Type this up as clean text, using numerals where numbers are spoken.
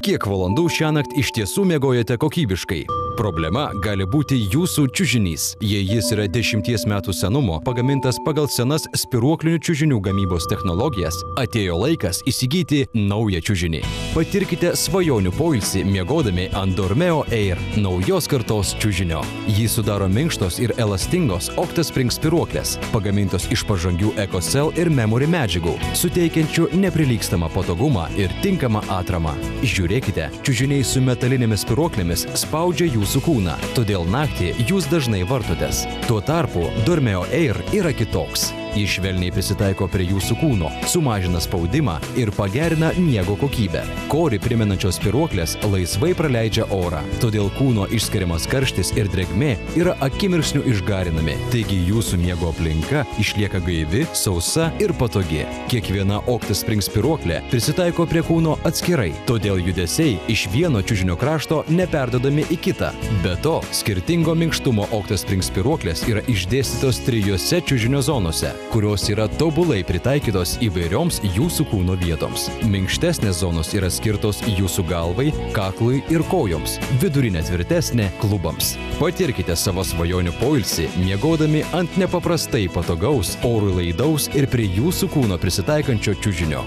Kiek valandų šiąnakt iš tiesų miegojate kokybiškai? Problema gali būti jūsų čiužinys. Jei jis yra 10 metų senumo, pagamintas pagal senas spiruoklinių čiužinių gamybos technologijas, atėjo laikas įsigyti naują čiužinį. Patirkite svajonių poilsį miegodami ant Dormeo Air naujos kartos čiužinio. Jį sudaro minkštos ir elastingos OctaSpring spiruoklės, pagamintos iš pažangių EcoCell ir Memory medžiagų, suteikiančių neprilygstamą patogumą ir tinkamą atramą. Žiūrėkite, čiužiniai su metalinėmis spiruoklėmis spaudžia jūsų kūną, todėl naktį jūs dažnai vartotės. Tuo tarpu Dormeo Air yra kitoks. Jis švelniai prisitaiko prie jūsų kūno, sumažina spaudimą ir pagerina miego kokybę. Korį primenančios spiruoklės laisvai praleidžia orą, todėl kūno išskiriamas karštis ir drėgmė yra akimirksniu išgarinami. Taigi jūsų miego aplinka išlieka gaivi, sausa ir patogi. Kiekviena OctaSpring spiruoklė prisitaiko prie kūno atskirai, todėl judesiai iš vieno čiužinio krašto neperdodami į kitą. Be to, skirtingo minkštumo OctaSpring spiruoklės yra išdėstytos 3 čiužinio zonose, kurios yra tobulai pritaikytos įvairioms jūsų kūno vietoms. Minkštesnės zonos yra skirtos jūsų galvai, kaklui ir kojoms, vidurinė tvirtesnė klubams. Patirkite savo svajonių poilsį, miegodami ant nepaprastai patogaus, orui laidaus ir prie jūsų kūno prisitaikančio čiužinio.